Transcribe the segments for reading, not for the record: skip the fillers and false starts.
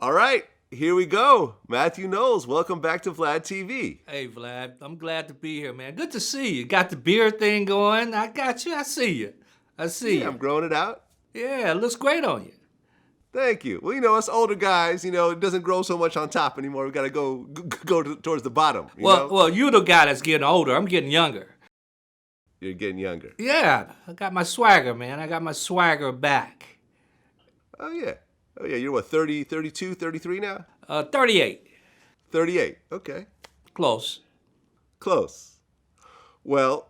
All right, here we go. Mathew Knowles, welcome back to VladTV. Hey, Vlad, I'm glad to be here, man. Good to see you. Got the beard thing going. I got you. I see you. I see Yeah, you. I'm growing it out. Yeah, it looks great on you. Thank you. Well, us older guys, it doesn't grow so much on top anymore. We got to go towards the bottom. You're the guy that's getting older. I'm getting younger. You're getting younger. Yeah, I got my swagger, man. I got my swagger back. Oh, yeah. Oh, yeah. You're what, 30, 32, 33 now? 38. 38. Okay. Close. Close. Well,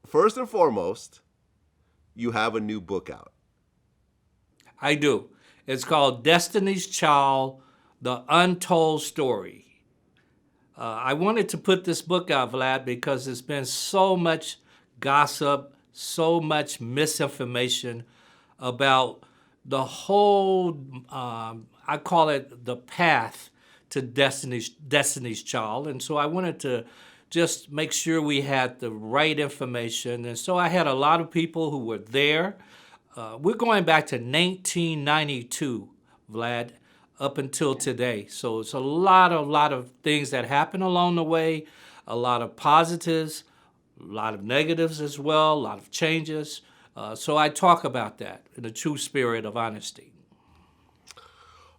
first and foremost, you have a new book out. I do. It's called Destiny's Child, The Untold Story. I wanted to put this book out, Vlad, because there's been so much gossip, so much misinformation about the whole, I call it the path to Destiny's Child. And so I wanted to just make sure we had the right information. And so I had a lot of people who were there. We're going back to 1992, Vlad, up until today. So it's a lot of things that happened along the way, a lot of positives, a lot of negatives as well, a lot of changes. So I talk about that in a true spirit of honesty.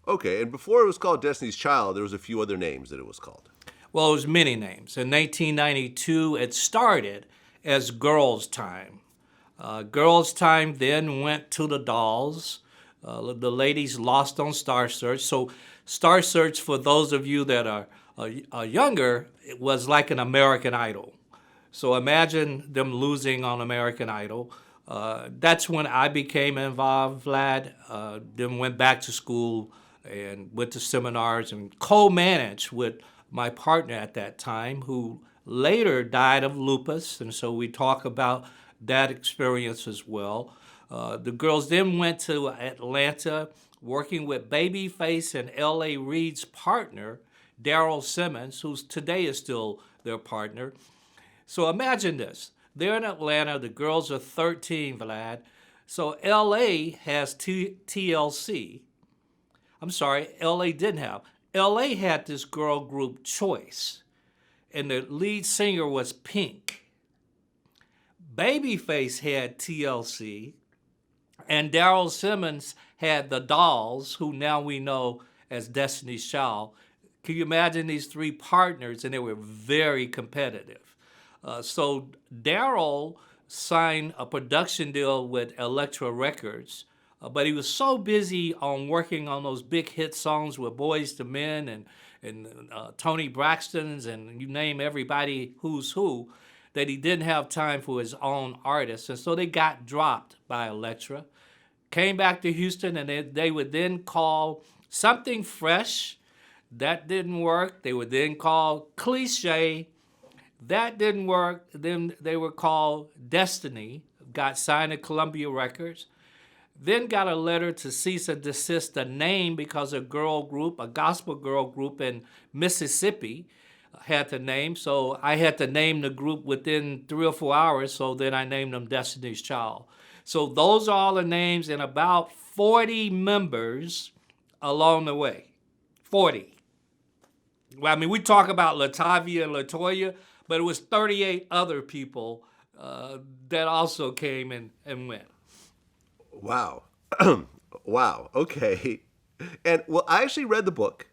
Okay, and before it was called Destiny's Child, there was a few other names that it was called. Well, it was many names. In 1992, it started as Girls' Time. Girls' Time then went to the Dolls. The ladies lost on Star Search. So Star Search, for those of you that are younger, it was like an American Idol. So imagine them losing on American Idol. That's when I became involved, Vlad. Then went back to school and went to seminars and co-managed with my partner at that time, who later died of lupus. And so we talk about that experience as well. The girls then went to Atlanta, working with Babyface and L.A. Reid's partner, Daryl Simmons, who today is still their partner. So imagine this. They're in Atlanta. The girls are 13, Vlad. So L.A. has TLC. I'm sorry, L.A. didn't have. L.A. had this girl group Choice, and the lead singer was Pink. Babyface had TLC, and Daryl Simmons had the Dolls, who now we know as Destiny's Child. Can you imagine these three partners? And they were very competitive. So Daryl signed a production deal with Elektra Records, but he was so busy on working on those big hit songs with Boys to Men and Tony Braxton's and you name everybody who's who, that he didn't have time for his own artists. And so they got dropped by Elektra, came back to Houston, and they would then call something fresh. That didn't work. They would then call Cliche. That didn't work. Then they were called Destiny, got signed to Columbia Records. Then got a letter to cease and desist the name because a girl group, a gospel girl group in Mississippi, had the name. So I had to name the group within 3 or 4 hours. So then I named them Destiny's Child. So those are all the names and about 40 members along the way. 40. Well, I mean, we talk about Latavia and Latoya, but it was 38 other people that also came and went. Wow. Wow. Okay. And well, I actually read the book.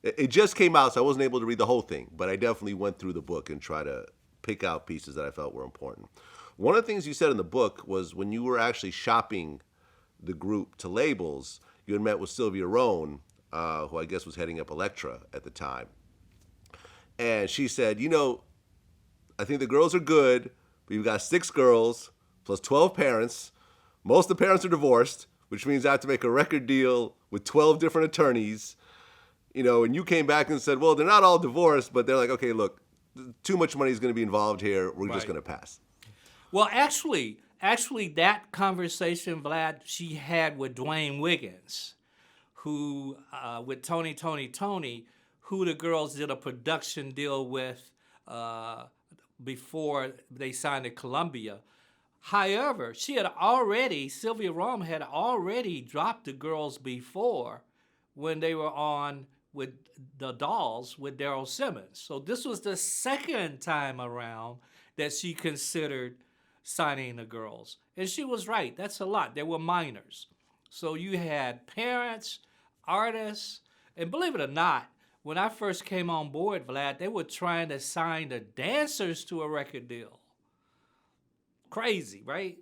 It just came out, so I wasn't able to read the whole thing, but I definitely went through the book and tried to pick out pieces that I felt were important. One of the things you said in the book was when you were actually shopping the group to labels, you had met with Sylvia Rohn, who I guess was heading up Elektra at the time. And she said, I think the girls are good, but you've got 6 girls plus 12 parents. Most of the parents are divorced, which means I have to make a record deal with 12 different attorneys. And you came back and said, well, they're not all divorced, but they're like, okay, look, too much money is going to be involved here. We're just going to pass. Well, actually, that conversation, Vlad, she had with Dwayne Wiggins, who, with Tony, who the girls did a production deal with before they signed to Columbia. However, Sylvia Rohn had already dropped the girls before when they were on with the Dolls with Daryl Simmons. So this was the second time around that she considered signing the girls. And she was right. That's a lot. They were minors. So you had parents, artists, and believe it or not, when I first came on board, Vlad, they were trying to sign the dancers to a record deal. Crazy, right?